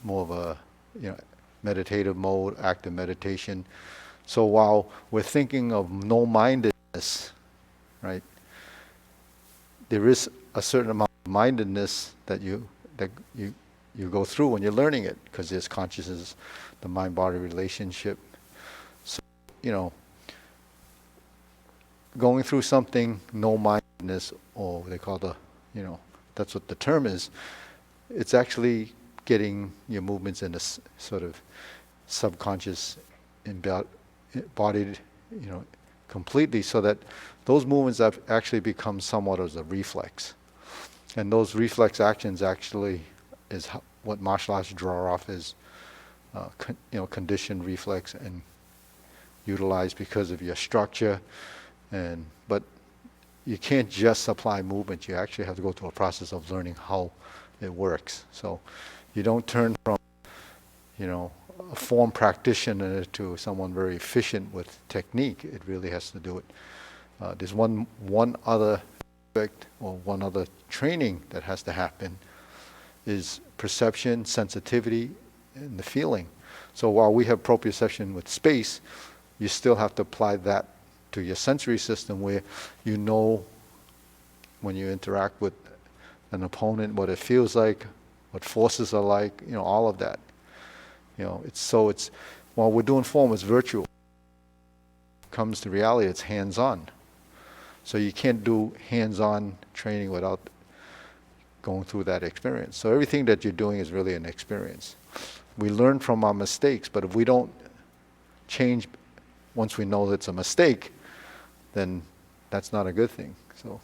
A: more of a meditative mode, active meditation. So while we're thinking of no-mindedness, right, there is a certain amount of mindedness that you go through when you're learning it, because there's consciousness, the mind-body relationship. So, going through something, no-mindedness, or they call the, that's what the term is, it's actually getting your movements in a sort of subconscious, embodied, completely, so that those movements have actually become somewhat as a reflex. And those reflex actions actually is what martial arts draw off as, conditioned reflex and utilized because of your structure. But you can't just apply movement. You actually have to go through a process of learning how it works. So you don't turn from, a form practitioner to someone very efficient with technique. It really has to do it. There's one other aspect, or one other training that has to happen, is perception, sensitivity, and the feeling. So while we have proprioception with space, you still have to apply that to your sensory system, where when you interact with an opponent, what it feels like, what forces are like, all of that. It's while we're doing form, it's virtual. comes to reality, it's hands-on. So you can't do hands-on training without going through that experience. So everything that you're doing is really an experience. We learn from our mistakes, but if we don't change once we know it's a mistake, then that's not a good thing. So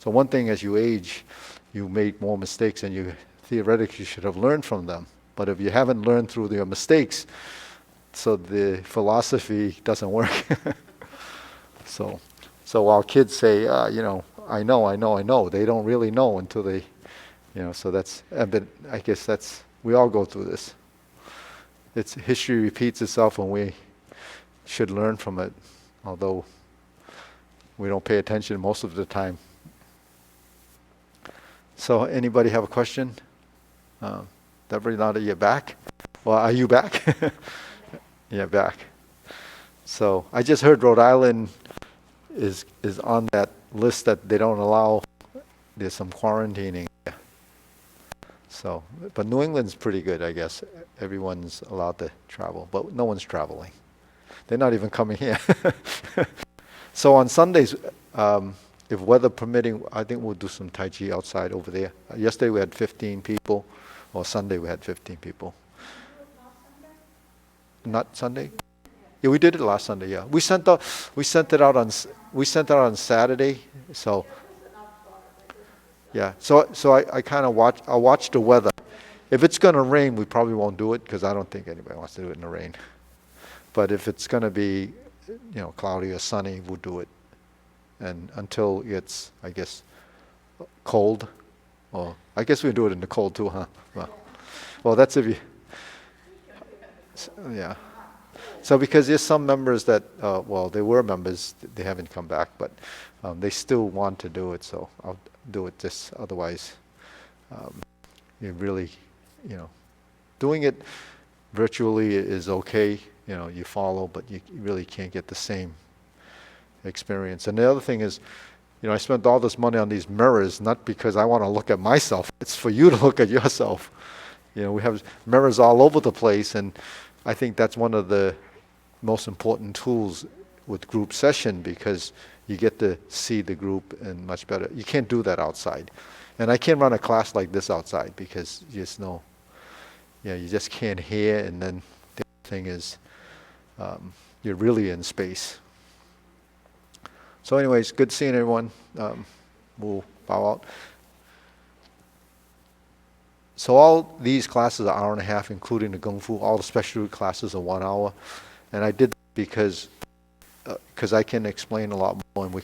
A: one thing, as you age, you make more mistakes and you theoretically should have learned from them. But if you haven't learned through your mistakes, so the philosophy doesn't work. So while kids say, I know, they don't really know until they, so that's, but I guess we all go through this. History repeats itself and we should learn from it, although we don't pay attention most of the time. So anybody have a question? Deborah, now that you're back? Well, are you back? Yeah, back. So I just heard Rhode Island is on that list that they don't allow, there's some quarantining. So, but New England's pretty good, I guess. Everyone's allowed to travel, but no one's traveling. They're not even coming here. So on Sundays, if weather permitting, I think we'll do some Tai Chi outside over there. Yesterday we had 15 people, or Sunday we had 15 people. Not Sunday? Yeah, we did it last Sunday. Yeah, we sent it out on Saturday. So yeah, so I kind of watch the weather. If it's going to rain, we probably won't do it because I don't think anybody wants to do it in the rain. But if it's going to be, cloudy or sunny, we'll do it. And until it's, I guess, cold, or I guess we do it in the cold too, huh? Well, that's if you. Yeah. So because there's some members that, they were members, they haven't come back, but they still want to do it, so I'll do it just otherwise. You really, doing it virtually is okay, you follow, but you really can't get the same experience. And the other thing is, I spent all this money on these mirrors, not because I want to look at myself, it's for you to look at yourself. We have mirrors all over the place, and I think that's one of the most important tools with group session because you get to see the group and much better. You can't do that outside. And I can't run a class like this outside because you just know, you just can't hear, and then the other thing is you're really in space. So anyways, good seeing everyone. We'll bow out. So all these classes are 1.5 hours, including the Kung Fu. All the special classes are 1 hour. And I did because I can explain a lot more, and we